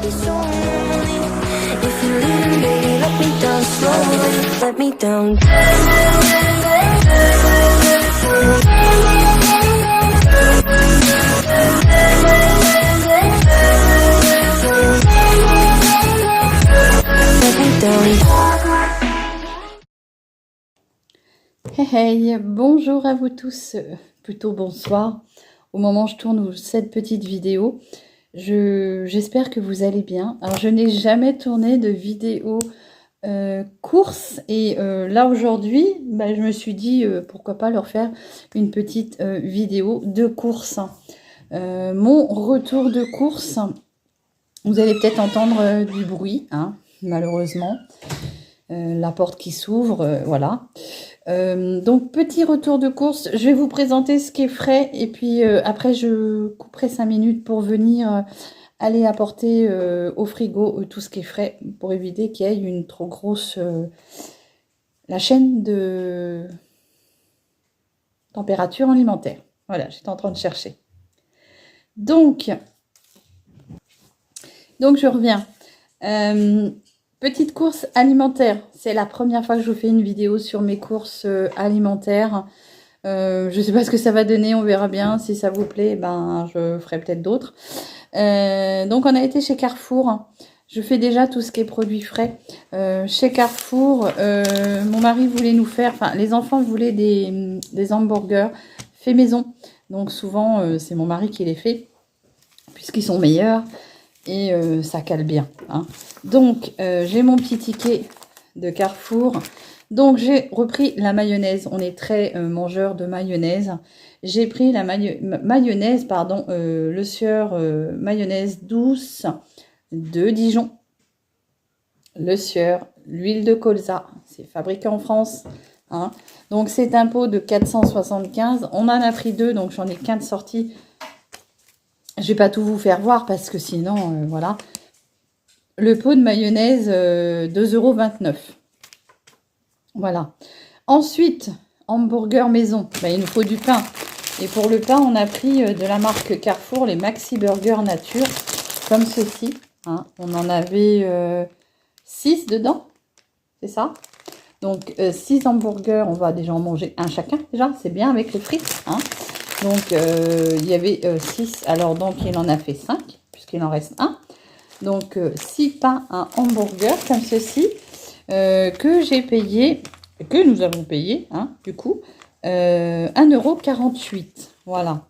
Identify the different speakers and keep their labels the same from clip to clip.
Speaker 1: be so lonely. If you leave, baby, let me down slowly. Let me down. Let me down.
Speaker 2: Hey, hey, bonjour à vous tous, plutôt bonsoir, au moment où je tourne cette petite vidéo. J'espère que vous allez bien. Alors je n'ai jamais tourné de vidéo course et là aujourd'hui, je me suis dit pourquoi pas leur faire une petite vidéo de course. Mon retour de course, vous allez peut-être entendre du bruit, hein, malheureusement. La porte qui s'ouvre, voilà. Donc petit retour de course, je vais vous présenter ce qui est frais et puis après je couperai 5 minutes pour venir aller apporter au frigo tout ce qui est frais pour éviter qu'il y ait une trop grosse la chaîne de température alimentaire. Voilà, j'étais en train de chercher. Donc je reviens. Petite course alimentaire, c'est la première fois que je vous fais une vidéo sur mes courses alimentaires. Je ne sais pas ce que ça va donner, on verra bien. Si ça vous plaît, je ferai peut-être d'autres. Donc on a été chez Carrefour. Je fais déjà tout ce qui est produits frais. Chez Carrefour, mon mari voulait nous faire, les enfants voulaient des hamburgers faits maison. Donc souvent, c'est mon mari qui les fait, puisqu'ils sont meilleurs. Et ça cale bien, hein. Donc j'ai mon petit ticket de Carrefour. Donc j'ai repris la mayonnaise. On est très mangeur de mayonnaise. J'ai pris la mayonnaise, le Sieur mayonnaise douce de Dijon. Le Sieur, l'huile de colza, c'est fabriqué en France, hein. Donc c'est un pot de 475. On en a pris 2, donc j'en ai 15 sorties. Je vais pas tout vous faire voir parce que sinon, voilà. Le pot de mayonnaise, 2,29 €. Voilà. Ensuite, hamburger maison. Il nous faut du pain. Et pour le pain, on a pris de la marque Carrefour, les Maxi Burger Nature, comme ceci, hein. On en avait 6 dedans, c'est ça. Donc, 6 hamburgers, on va déjà en manger un chacun, déjà. C'est bien avec les frites, hein. Donc, il y avait 6. Alors, donc, il en a fait 5, puisqu'il en reste un. Donc, 6 pains, un hamburger, comme ceci, que j'ai payé, que nous avons payé, hein, du coup, 1,48 €. Voilà.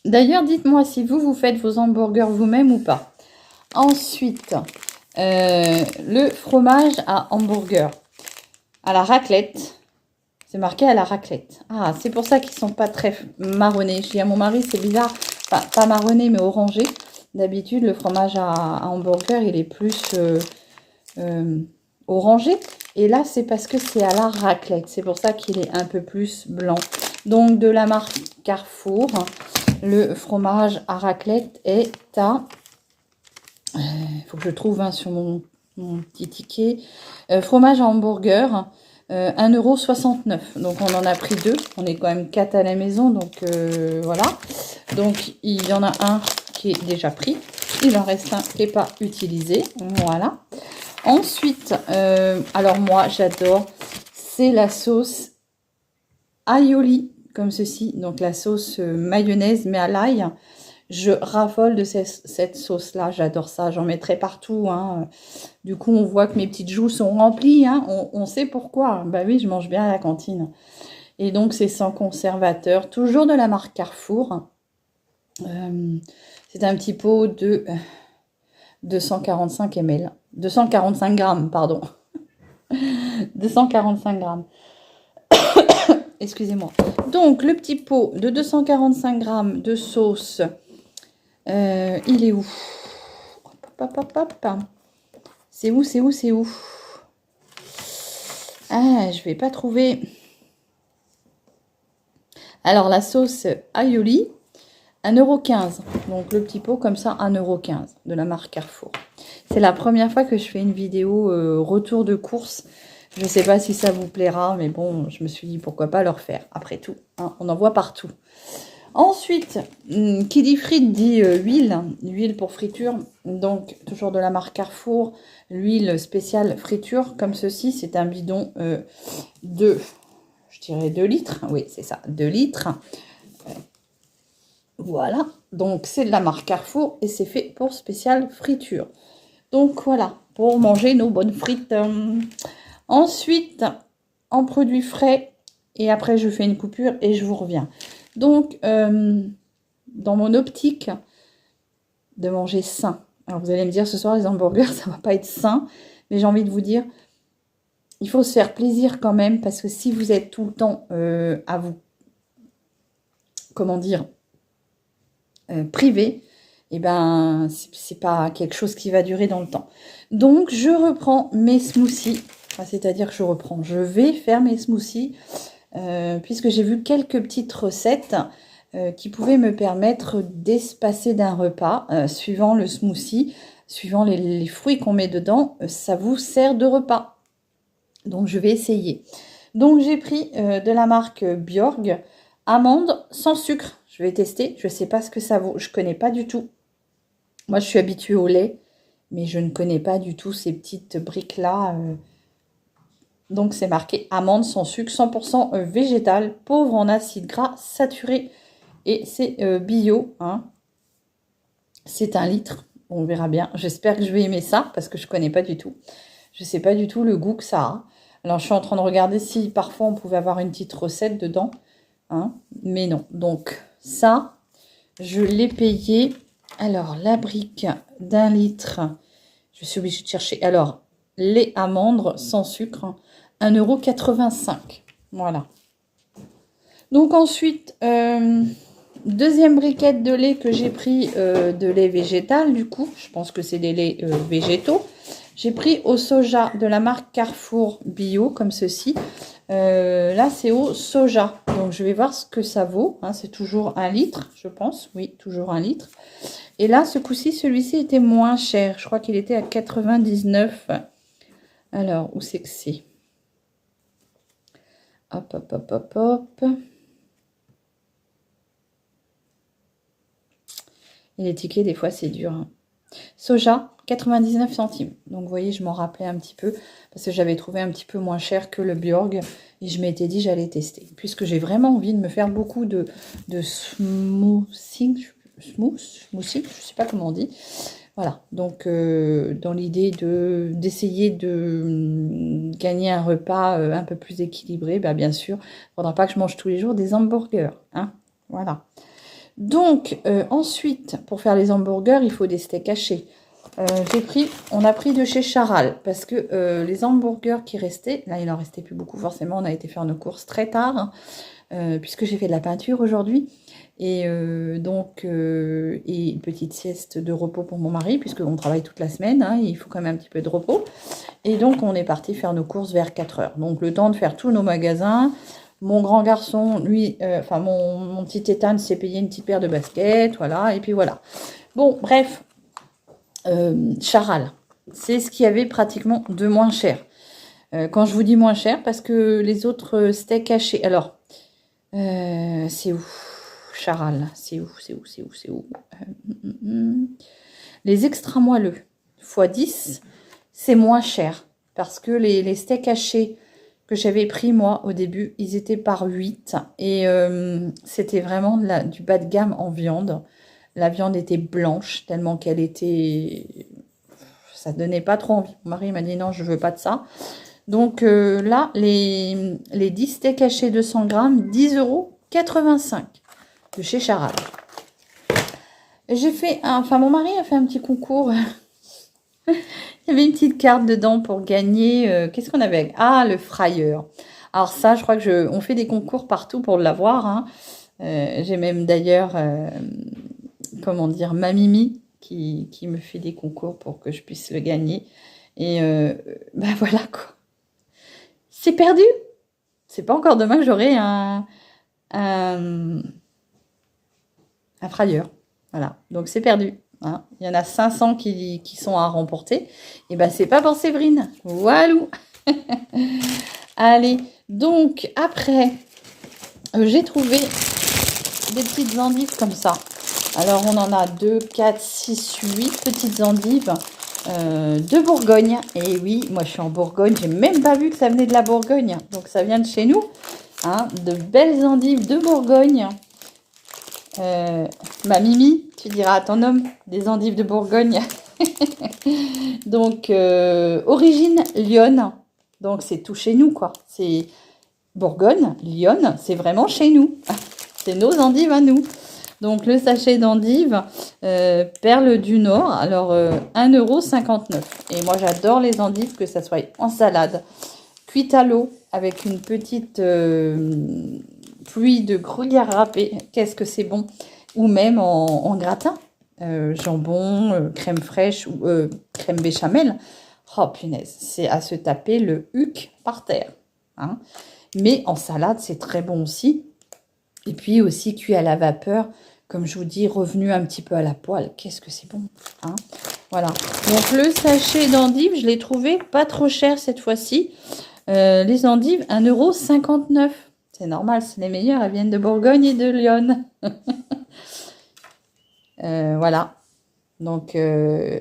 Speaker 2: D'ailleurs, dites-moi si vous faites vos hamburgers vous-même ou pas. Ensuite, le fromage à hamburger, à la raclette. C'est marqué à la raclette. Ah, c'est pour ça qu'ils sont pas très marronnés. Je dis à mon mari, c'est bizarre. Enfin, pas marronné, mais orangé. D'habitude, le fromage à hamburger, il est plus orangé. Et là, c'est parce que c'est à la raclette. C'est pour ça qu'il est un peu plus blanc. Donc, de la marque Carrefour, le fromage à raclette est à... Il faut que je trouve sur mon petit ticket. Fromage à hamburger. 1,69 €. Donc on en a pris 2. On est quand même 4 à la maison. Donc voilà. Donc il y en a un qui est déjà pris. Il en reste un qui n'est pas utilisé. Voilà. Ensuite, alors moi j'adore. C'est la sauce aioli. Comme ceci. Donc la sauce mayonnaise mais à l'ail. Je raffole de cette sauce-là. J'adore ça. J'en mettrai partout, hein. Du coup, on voit que mes petites joues sont remplies, hein. On sait pourquoi. Bah oui, je mange bien à la cantine. Et donc, c'est sans conservateur. Toujours de la marque Carrefour. C'est un petit pot de 245 ml. 245 grammes, pardon. 245 grammes. Excusez-moi. Donc, le petit pot de 245 grammes de sauce... il est où? C'est où? Ah, je vais pas trouver. Alors, la sauce aioli, 1,15 €. Donc, le petit pot comme ça, 1,15 € de la marque Carrefour. C'est la première fois que je fais une vidéo retour de course. Je ne sais pas si ça vous plaira, mais bon, je me suis dit pourquoi pas leur faire. Après tout, hein, on en voit partout. Ensuite, qui dit frites dit huile pour friture. Donc, toujours de la marque Carrefour, l'huile spéciale friture, comme ceci. C'est un bidon de, je dirais 2 litres. Oui, c'est ça, 2 litres. Voilà, donc c'est de la marque Carrefour et c'est fait pour spéciale friture. Donc voilà, pour manger nos bonnes frites. Ensuite, en produits frais, et après je fais une coupure et je vous reviens. Donc, dans mon optique de manger sain. Alors vous allez me dire, ce soir les hamburgers, ça va pas être sain, mais j'ai envie de vous dire, il faut se faire plaisir quand même, parce que si vous êtes tout le temps à vous, comment dire, privé, et ben c'est pas quelque chose qui va durer dans le temps. Donc je reprends mes smoothies, c'est-à-dire que je vais faire mes smoothies, puisque j'ai vu quelques petites recettes qui pouvaient me permettre d'espacer d'un repas, suivant le smoothie, suivant les fruits qu'on met dedans, ça vous sert de repas. Donc je vais essayer. Donc j'ai pris de la marque Bjorg, amande sans sucre. Je vais tester, je ne sais pas ce que ça vaut, je ne connais pas du tout. Moi, je suis habituée au lait, mais je ne connais pas du tout ces petites briques-là. Donc, c'est marqué amande sans sucre, 100% végétal, pauvre en acides gras saturés. Et c'est bio, hein. C'est 1 litre, on verra bien. J'espère que je vais aimer ça, parce que je ne connais pas du tout. Je ne sais pas du tout le goût que ça a. Alors, je suis en train de regarder si parfois on pouvait avoir une petite recette dedans. Hein, mais non, donc ça, je l'ai payé. Alors, la brique d'1 litre, je suis obligée de chercher. Alors, lait amande sans sucre, 1,85 €. Voilà. Donc ensuite, deuxième briquette de lait que j'ai pris, de lait végétal, du coup. Je pense que c'est des laits végétaux. J'ai pris au soja de la marque Carrefour Bio, comme ceci. Là, c'est au soja. Donc, je vais voir ce que ça vaut. Hein, c'est toujours 1 litre, je pense. Oui, toujours 1 litre. Et là, ce coup-ci, celui-ci était moins cher. Je crois qu'il était à 99. Alors, où c'est que c'est? Hop, hop, hop, hop, hop. Et les tickets, des fois, c'est dur. Hein. Soja, 99 centimes. Donc, vous voyez, je m'en rappelais un petit peu parce que j'avais trouvé un petit peu moins cher que le Bjorg et je m'étais dit j'allais tester. Puisque j'ai vraiment envie de me faire beaucoup de smoothie, je sais pas comment on dit. Voilà, donc dans l'idée d'essayer de gagner un repas un peu plus équilibré, bah, bien sûr, il ne faudra pas que je mange tous les jours des hamburgers. Hein, voilà. Donc, ensuite, pour faire les hamburgers, il faut des steaks hachés. On a pris de chez Charal, parce que les hamburgers qui restaient, là il n'en restait plus beaucoup forcément, on a été faire nos courses très tard, puisque j'ai fait de la peinture aujourd'hui, et donc, et une petite sieste de repos pour mon mari, puisqu'on travaille toute la semaine, hein, il faut quand même un petit peu de repos, et donc on est parti faire nos courses vers 4 h. Donc le temps de faire tous nos magasins. Mon grand garçon, lui, mon petit Ethan s'est payé une petite paire de baskets, voilà, et puis voilà. Bon, bref, Charal, c'est ce qu'il y avait pratiquement de moins cher. Quand je vous dis moins cher, parce que les autres steaks hachés, alors, c'est où? Charal, c'est où? Les extra moelleux, x 10, c'est moins cher, parce que les steaks hachés que j'avais pris moi au début, ils étaient par 8 et c'était vraiment du bas de gamme en viande. La viande était blanche tellement qu'elle était... Ça donnait pas trop envie. Mon mari m'a dit non, je veux pas de ça. Donc là, les 10 steaks hachés 200 grammes, 10,85 € de chez Charal. J'ai fait, mon mari a fait un petit concours. Il y avait une petite carte dedans pour gagner. Qu'est-ce qu'on avait? Ah, le fryer. Alors ça, je crois que on fait des concours partout pour l'avoir. Hein. J'ai même d'ailleurs, comment dire, ma Mimi qui me fait des concours pour que je puisse le gagner. Et ben voilà quoi. C'est perdu. C'est pas encore demain que j'aurai un fryer. Voilà, donc c'est perdu. Hein. Il y en a 500 qui sont à remporter. Et ben c'est pas pour Séverine. Walou. Allez, donc après, j'ai trouvé des petites endives comme ça. Alors, on en a 2, 4, 6, 8 petites endives de Bourgogne. Et oui, moi, je suis en Bourgogne. J'ai même pas vu que ça venait de la Bourgogne. Donc, ça vient de chez nous. Hein, de belles endives de Bourgogne. Ma Mimi, tu diras à ton homme, des endives de Bourgogne. Donc, origine Lyon. Donc, c'est tout chez nous, quoi. C'est Bourgogne, Lyon, c'est vraiment chez nous. C'est nos endives à nous. Donc, le sachet d'endives, Perle du Nord, alors 1,59 €. Et moi, j'adore les endives, que ça soit en salade, cuite à l'eau, avec une petite pluie de gruyère râpée. Qu'est-ce que c'est bon. Ou même en gratin. Jambon, crème fraîche ou crème béchamel. Oh punaise, c'est à se taper le huc par terre. Hein. Mais en salade, c'est très bon aussi. Et puis aussi cuit à la vapeur, comme je vous dis, revenu un petit peu à la poêle. Qu'est-ce que c'est bon. Hein. Voilà. Donc le sachet d'endives, je l'ai trouvé pas trop cher cette fois-ci. Les endives, 1,59 €. C'est normal, c'est les meilleures. Elles viennent de Bourgogne et de Lyon. Voilà. Donc 1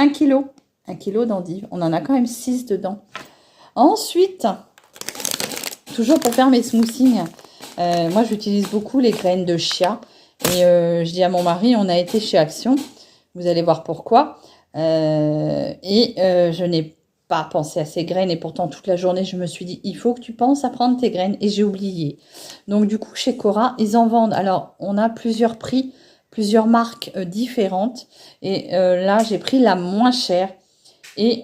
Speaker 2: kg. 1 kg d'endives. On en a quand même 6 dedans. Ensuite, toujours pour faire mes smoothies, moi j'utilise beaucoup les graines de chia. Et je dis à mon mari, on a été chez Action. Vous allez voir pourquoi. Je n'ai pas pensé à ces graines. Et pourtant, toute la journée, je me suis dit, il faut que tu penses à prendre tes graines. Et j'ai oublié. Donc du coup, chez Cora, ils en vendent. Alors, on a plusieurs prix, plusieurs marques différentes. Et là, j'ai pris la moins chère. Et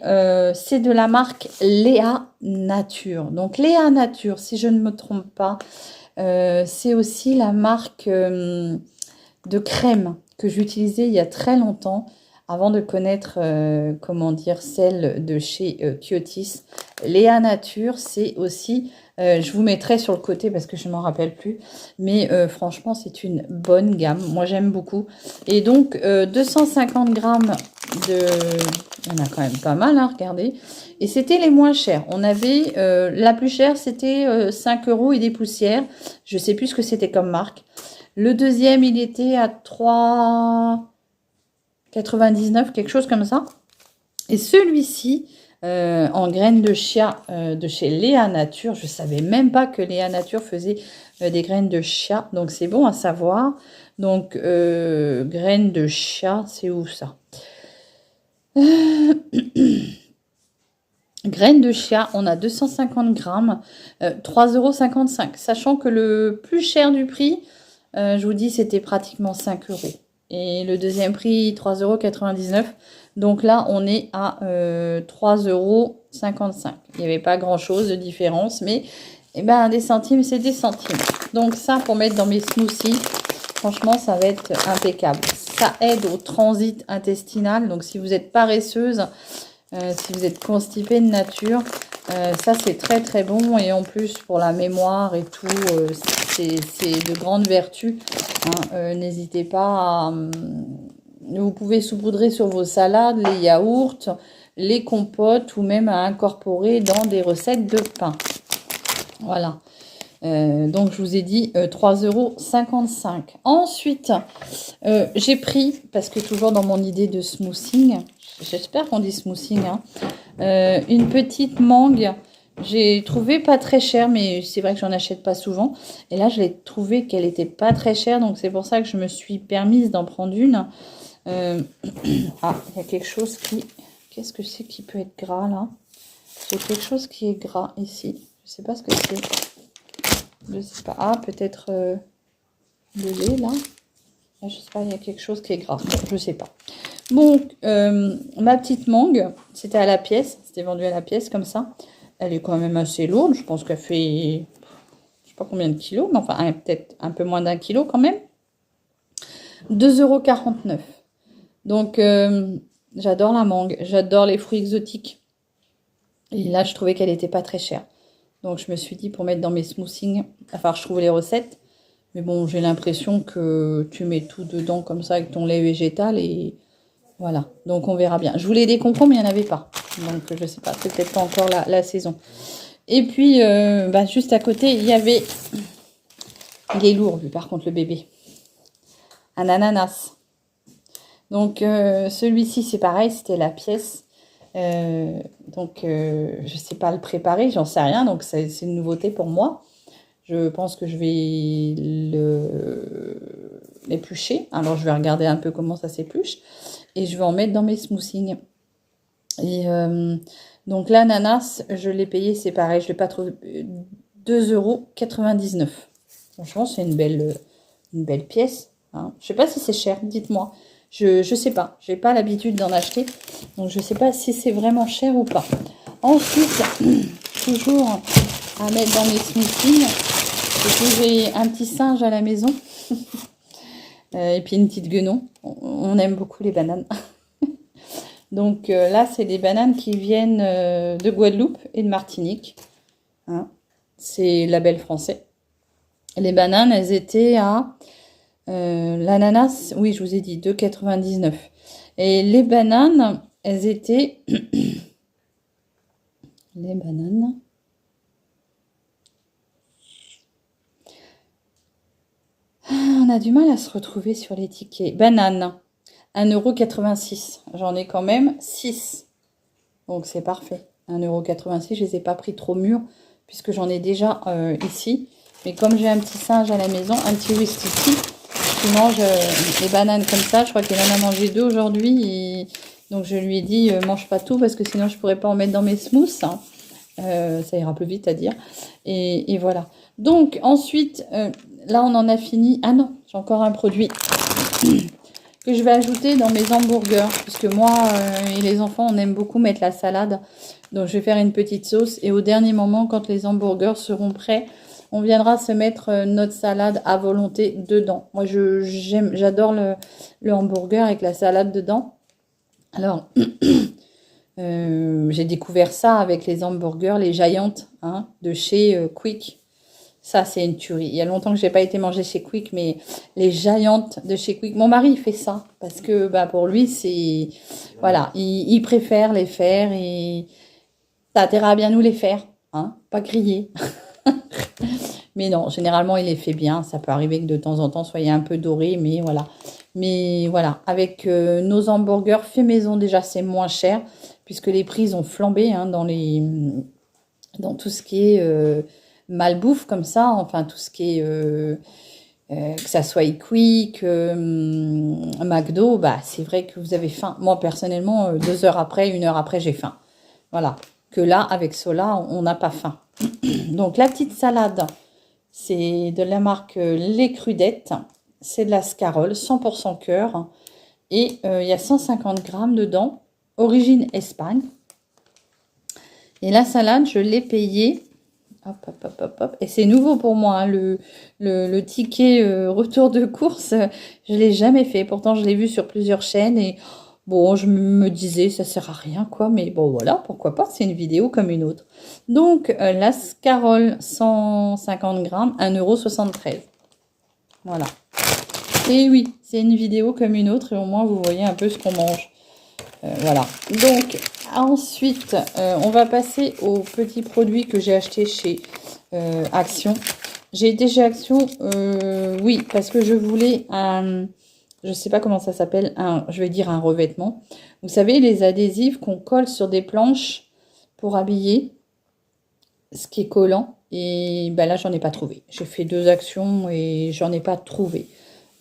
Speaker 2: c'est de la marque Léa Nature. Donc Léa Nature, si je ne me trompe pas, c'est aussi la marque de crème que j'utilisais il y a très longtemps, avant de connaître, comment dire, celle de chez Kyotis. Léa Nature, c'est aussi, je vous mettrai sur le côté parce que je ne m'en rappelle plus, mais franchement, c'est une bonne gamme. Moi, j'aime beaucoup. Et donc, 250 grammes de... Il y en a quand même pas mal, hein, regardez. Et c'était les moins chers. On avait, la plus chère, c'était 5 € et des poussières. Je ne sais plus ce que c'était comme marque. Le deuxième, il était à 3,99, quelque chose comme ça. Et celui-ci, en graines de chia de chez Léa Nature, je ne savais même pas que Léa Nature faisait des graines de chia. Donc, c'est bon à savoir. Donc, graines de chia, c'est où ça? Graines de chia, on a 250 grammes, 3,55 €. Sachant que le plus cher du prix, je vous dis, c'était pratiquement 5 €. Et le deuxième prix, 3,99 €. Donc là, on est à 3,55 €. Il n'y avait pas grand-chose de différence, mais eh ben, des centimes, c'est des centimes. Donc ça, pour mettre dans mes smoothies, franchement, ça va être impeccable. Ça aide au transit intestinal. Donc, si vous êtes paresseuse, si vous êtes constipée de nature, ça, c'est très, très bon. Et en plus, pour la mémoire et tout, c'est de grandes vertus. Hein. N'hésitez pas à... vous pouvez saupoudrer sur vos salades, les yaourts, les compotes ou même à incorporer dans des recettes de pain. Voilà. Donc, je vous ai dit 3,55 €. Ensuite, j'ai pris, parce que toujours dans mon idée de smoothing, j'espère qu'on dit smoothing, hein, une petite mangue. J'ai trouvé pas très cher, mais c'est vrai que j'en achète pas souvent. Et là, je l'ai trouvé qu'elle était pas très chère, donc c'est pour ça que je me suis permise d'en prendre une. Ah, il y a quelque chose qui... Qu'est-ce que c'est qui peut être gras, là? J'ai quelque chose qui est gras ici. Je sais pas ce que c'est. Je sais pas. Ah, peut-être le lait, là. Je sais pas, il y a quelque chose qui est gras. Je sais pas. Bon, ma petite mangue, c'était à la pièce. C'était vendu à la pièce, comme ça. Elle est quand même assez lourde. Je pense qu'elle fait... Je sais pas combien de kilos, mais enfin, peut-être un peu moins d'1 kilo quand même. 2,49 €. Donc, j'adore la mangue. J'adore les fruits exotiques. Et là, je trouvais qu'elle était pas très chère. Donc, je me suis dit, pour mettre dans mes smoothies, enfin, je trouve les recettes. Mais bon, j'ai l'impression que tu mets tout dedans comme ça avec ton lait végétal et voilà. Donc, on verra bien. Je voulais des concombres, mais il n'y en avait pas. Donc, je sais pas, c'est peut-être pas encore la saison. Et puis, juste à côté, il y avait... Il est lourd, lui, par contre, le bébé. un ananas. Donc, celui-ci, c'est pareil, c'était la pièce. Donc, je sais pas le préparer, j'en sais rien. Donc, c'est une nouveauté pour moi. Je pense que je vais l'éplucher. Alors, je vais regarder un peu comment ça s'épluche. Et je vais en mettre dans mes smoothies. Et donc, l'ananas, je l'ai payé, c'est pareil. Je l'ai pas trouvé 2,99 €. Franchement, c'est une belle pièce. Hein. Je sais pas si c'est cher, dites-moi. Je sais pas. J'ai pas l'habitude d'en acheter. Donc, je sais pas si c'est vraiment cher ou pas. Ensuite, toujours à mettre dans mes smoothies. J'ai un petit singe à la maison. Et puis une petite guenon. On aime beaucoup les bananes. Donc là, c'est des bananes qui viennent de Guadeloupe et de Martinique. Hein. C'est label français. Les bananes, elles étaient à... l'ananas, oui, je vous ai dit, 2,99 €. Et les bananes, elles étaient... les bananes... on a du mal à se retrouver sur les tickets. Banane, 1,86 €. J'en ai quand même 6. Donc c'est parfait. 1,86 €, je ne les ai pas pris trop mûrs, puisque j'en ai déjà ici. Mais comme j'ai un petit singe à la maison, un petit Wistiti, qui mange les bananes comme ça. Je crois qu'il en a mangé 2 aujourd'hui. Et donc je lui ai dit, mange pas tout, parce que sinon je ne pourrais pas en mettre dans mes smoothies. Hein. Ça ira plus vite à dire. Et voilà. Donc ensuite, là on en a fini. Ah non, j'ai encore un produit que je vais ajouter dans mes hamburgers. Puisque moi et les enfants, on aime beaucoup mettre la salade. Donc je vais faire une petite sauce. Et au dernier moment, quand les hamburgers seront prêts, on viendra se mettre notre salade à volonté dedans. Moi, j'adore le hamburger avec la salade dedans. Alors... j'ai découvert ça avec les hamburgers, les Giant, hein, de chez Quick. Ça, c'est une tuerie. Il y a longtemps que je n'ai pas été manger chez Quick, mais les Giant de chez Quick. Mon mari, il fait ça parce que bah, pour lui, c'est... Voilà, il préfère les faire et t'as intérêt à bien nous les faire, hein, pas griller. Mais non, généralement, il les fait bien. Ça peut arriver que de temps en temps, soyez un peu doré, mais voilà. Mais voilà, avec nos hamburgers faits maison, déjà, c'est moins cher, puisque les prix ont flambé hein, dans tout ce qui est malbouffe comme ça, enfin tout ce qui est, que ça soit Quick, McDo, bah, c'est vrai que vous avez faim. Moi, personnellement, 2 heures après, 1 heure après, j'ai faim. Voilà, que là, avec cela, on n'a pas faim. Donc, la petite salade, c'est de la marque Les Crudettes. C'est de la scarole, 100% cœur. Et il y a 150 grammes dedans. Origine Espagne. Et la salade, je l'ai payée. Hop, hop, hop, hop, hop. Et c'est nouveau pour moi. Hein, le ticket retour de course, je ne l'ai jamais fait. Pourtant, je l'ai vu sur plusieurs chaînes. Et bon, je me disais, ça sert à rien, quoi. Mais bon, voilà, pourquoi pas. C'est une vidéo comme une autre. Donc, la scarole, 150 grammes, 1,73 €. Voilà. Et oui, c'est une vidéo comme une autre. Et au moins, vous voyez un peu ce qu'on mange. Voilà. Donc, ensuite, on va passer aux petits produits que j'ai achetés chez Action. J'ai été chez Action, oui, parce que je voulais un... Je ne sais pas comment ça s'appelle, je vais dire un revêtement. Vous savez, les adhésifs qu'on colle sur des planches pour habiller, ce qui est collant. Et ben là, j'en ai pas trouvé. J'ai fait 2 actions et j'en ai pas trouvé.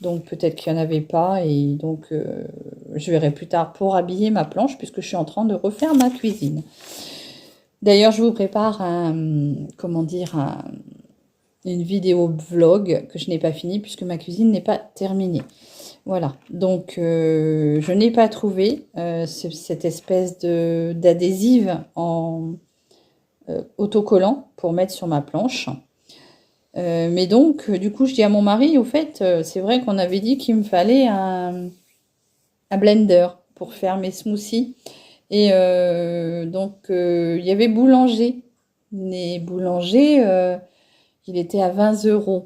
Speaker 2: Donc peut-être qu'il n'y en avait pas et donc je verrai plus tard pour habiller ma planche puisque je suis en train de refaire ma cuisine. D'ailleurs, je vous prépare une vidéo vlog que je n'ai pas fini puisque ma cuisine n'est pas terminée. Voilà, donc je n'ai pas trouvé cette espèce d'adhésive en autocollant pour mettre sur ma planche. Mais donc, du coup, je dis à mon mari, au fait, c'est vrai qu'on avait dit qu'il me fallait un blender pour faire mes smoothies. Et donc, il y avait Boulanger. Mais Boulanger, il était à 20 €.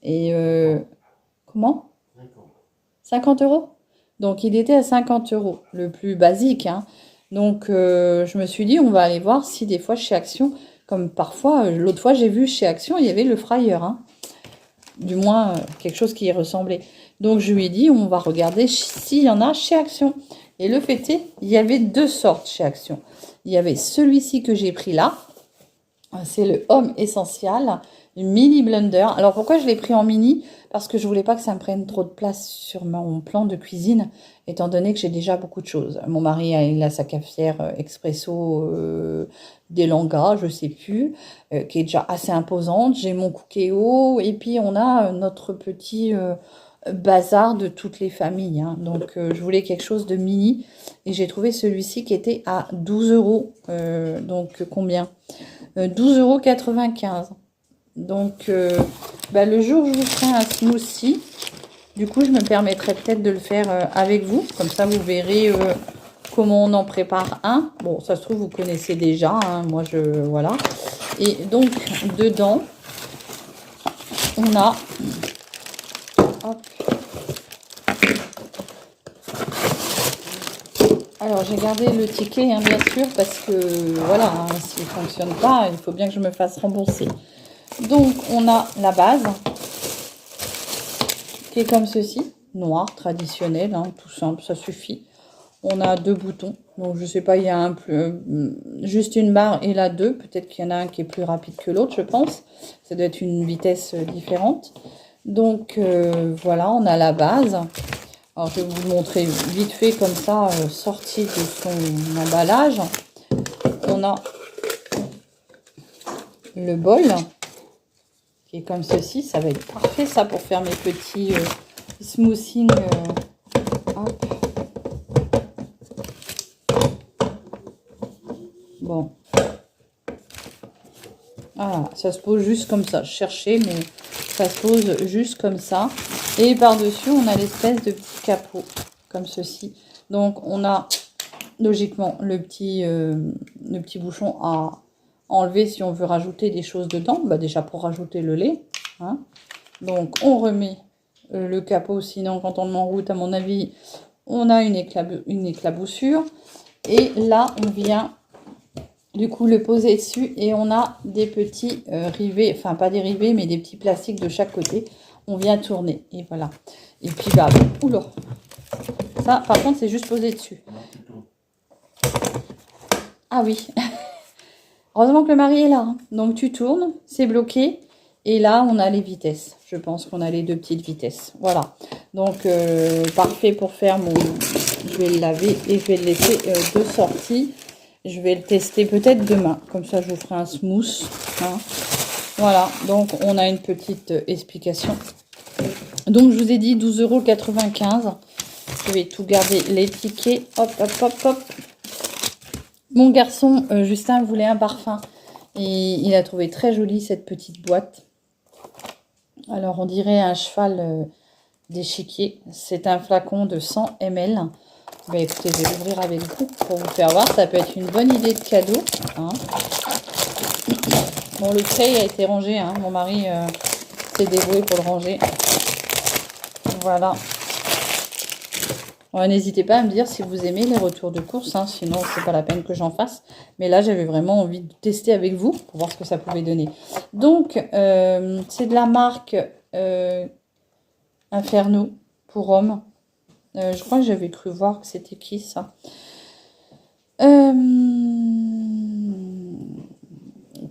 Speaker 2: Et comment 50 €. Donc, il était à 50 €, le plus basique. Hein. Donc, je me suis dit, on va aller voir si des fois chez Action... Comme parfois, l'autre fois, j'ai vu chez Action, il y avait le fryer. Hein. Du moins, quelque chose qui y ressemblait. Donc je lui ai dit, on va regarder s'il y en a chez Action. Et le fait est, il y avait 2 sortes chez Action. Il y avait celui-ci que j'ai pris là. C'est le Homme Essential, une mini blender. Alors pourquoi je l'ai pris en mini? Parce que je voulais pas que ça me prenne trop de place sur mon plan de cuisine, étant donné que j'ai déjà beaucoup de choses. Mon mari, il a sa cafetière expresso des Langas, je sais plus, qui est déjà assez imposante. J'ai mon Cookéo, et puis on a notre petit bazar de toutes les familles, hein. Donc je voulais quelque chose de mini, et j'ai trouvé celui-ci qui était à 12 euros. Donc combien? 12,95 €. Donc, le jour où je vous ferai un smoothie, du coup, je me permettrai peut-être de le faire avec vous. Comme ça, vous verrez comment on en prépare un. Bon, ça se trouve, vous connaissez déjà, hein. Moi, voilà. Et donc, dedans, on a... Hop. Alors, j'ai gardé le ticket, hein, bien sûr, parce que, voilà, hein, s'il ne fonctionne pas, il faut bien que je me fasse rembourser. Donc, on a la base, qui est comme ceci, noir, traditionnel, hein, tout simple, ça suffit. On a 2 boutons, donc je sais pas, il y a juste une barre et là 2, peut-être qu'il y en a un qui est plus rapide que l'autre, je pense. Ça doit être une vitesse différente. Donc, voilà, on a la base. Alors, je vais vous le montrer vite fait comme ça, sorti de son emballage. On a le bol, qui est comme ceci. Ça va être parfait, ça, pour faire mes petits smoothing. Hop. Bon. Voilà, ça se pose juste comme ça. Je cherchais, mais ça se pose juste comme ça. Et par-dessus, on a l'espèce de petit capot, comme ceci. Donc, on a logiquement le petit bouchon à enlever si on veut rajouter des choses dedans. Bah, déjà, pour rajouter le lait, hein. Donc, on remet le capot. Sinon, quand on le met en route, à mon avis, on a une éclaboussure. Et là, on vient... du coup, le poser dessus et on a des petits rivets, enfin pas des rivets, mais des petits plastiques de chaque côté. On vient tourner et voilà. Et puis, oula. Ça, par contre, c'est juste posé dessus. Ah oui. Heureusement que le mari est là, hein. Donc, tu tournes, c'est bloqué. Et là, on a les vitesses. Je pense qu'on a les 2 petites vitesses. Voilà. Donc, parfait pour faire mon... Je vais le laver et je vais le laisser de sortie. Je vais le tester peut-être demain. Comme ça, je vous ferai un smooth, hein. Voilà. Donc, on a une petite explication. Donc, je vous ai dit 12,95 €. Je vais tout garder les tickets. Hop, hop, hop, hop. Mon garçon, Justin, voulait un parfum. Et il a trouvé très jolie cette petite boîte. Alors, on dirait un cheval d'échiquier. C'est un flacon de 100 ml. Bah, écoutez, je vais l'ouvrir avec vous pour vous faire voir. Ça peut être une bonne idée de cadeau, hein. Bon, le tray a été rangé, hein. Mon mari s'est débrouillé pour le ranger. Voilà. Ouais, n'hésitez pas à me dire si vous aimez les retours de course, hein. Sinon, c'est pas la peine que j'en fasse. Mais là, j'avais vraiment envie de tester avec vous pour voir ce que ça pouvait donner. Donc, c'est de la marque Inferno pour hommes. Je crois que j'avais cru voir que c'était qui ça.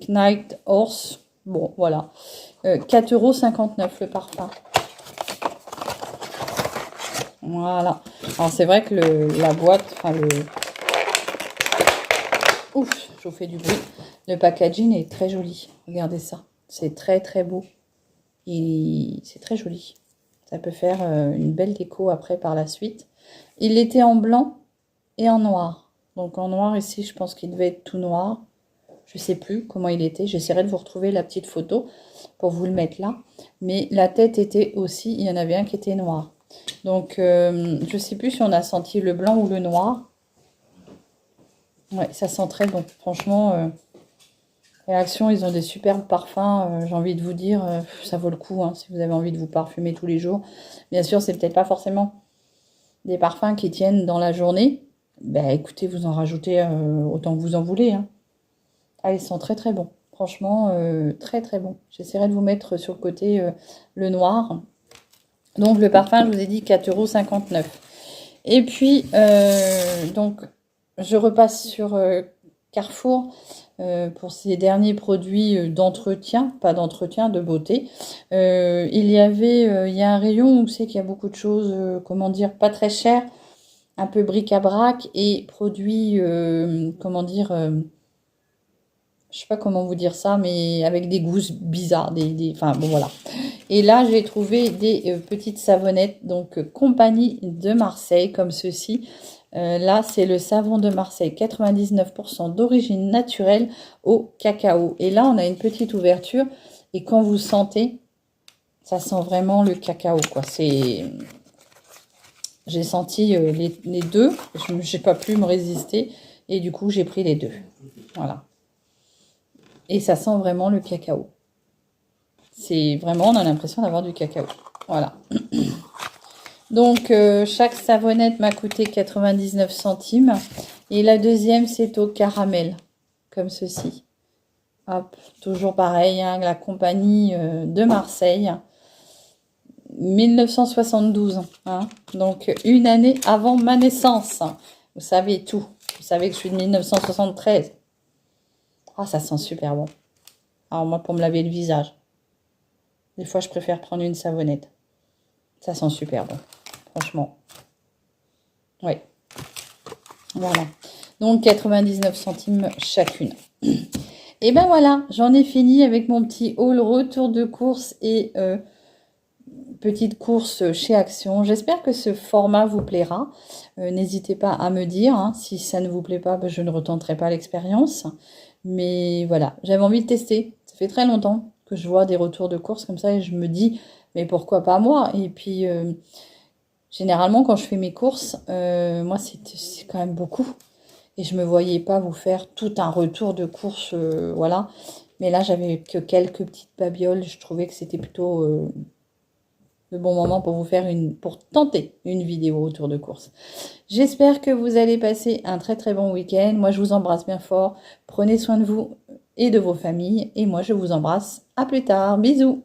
Speaker 2: Knight Horse. Bon, voilà. 4,59 € le parfum. Voilà. Alors, c'est vrai que la boîte, enfin ouf, je vous fais du bruit. Le packaging est très joli. Regardez ça. C'est très, très beau. C'est très joli. Ça peut faire une belle déco après par la suite. Il était en blanc et en noir. Donc en noir ici, je pense qu'il devait être tout noir. Je sais plus comment il était. J'essaierai de vous retrouver la petite photo pour vous le mettre là. Mais la tête était aussi, il y en avait un qui était noir. Donc je sais plus si on a senti le blanc ou le noir. Ouais, ça sent très bon. Franchement, Action, ils ont des superbes parfums. J'ai envie de vous dire, ça vaut le coup, hein, si vous avez envie de vous parfumer tous les jours. Bien sûr, c'est peut-être pas forcément des parfums qui tiennent dans la journée. Ben, écoutez, vous en rajoutez autant que vous en voulez, hein. Ah, ils sont très très bons. Franchement, très très bons. J'essaierai de vous mettre sur le côté le noir. Donc le parfum, je vous ai dit 4,59 €. Et puis, donc, je repasse sur Carrefour pour ces derniers produits d'entretien, pas d'entretien, de beauté. Il y a un rayon où c'est qu'il y a beaucoup de choses, comment dire, pas très chères, un peu bric-à-brac et produits, comment dire, je sais pas comment vous dire ça, mais avec des goûts bizarres, enfin bon voilà. Et là, j'ai trouvé des petites savonnettes, donc Compagnie de Marseille, comme ceci. Là, c'est le savon de Marseille, 99% d'origine naturelle au cacao. Et là, on a une petite ouverture. Et quand vous sentez, ça sent vraiment le cacao, quoi. J'ai senti les deux. Je n'ai pas pu me résister. Et du coup, j'ai pris les deux. Voilà. Et ça sent vraiment le cacao. C'est vraiment, on a l'impression d'avoir du cacao. Voilà. Donc, chaque savonnette m'a coûté 99 centimes. Et la deuxième, c'est au caramel, comme ceci. Hop, toujours pareil, hein, la compagnie de Marseille. 1972. Hein, donc, une année avant ma naissance. Vous savez tout. Vous savez que je suis de 1973. Ah, ça sent super bon. Alors, moi, pour me laver le visage. Des fois, je préfère prendre une savonnette. Ça sent super bon. Franchement. Oui. Voilà. Donc, 99 centimes chacune. Et ben voilà, j'en ai fini avec mon petit haul retour de course et petite course chez Action. J'espère que ce format vous plaira. N'hésitez pas à me dire. Hein, si ça ne vous plaît pas, ben, je ne retenterai pas l'expérience. Mais voilà, j'avais envie de tester. Ça fait très longtemps que je vois des retours de course comme ça et je me dis, mais pourquoi pas moi? Et puis, généralement, quand je fais mes courses, moi, c'est quand même beaucoup. Et je me voyais pas vous faire tout un retour de course, voilà. Mais là, j'avais que quelques petites babioles. Je trouvais que c'était plutôt le bon moment pour pour tenter une vidéo autour de course. J'espère que vous allez passer un très très bon week-end. Moi, je vous embrasse bien fort. Prenez soin de vous et de vos familles. Et moi, je vous embrasse. À plus tard. Bisous.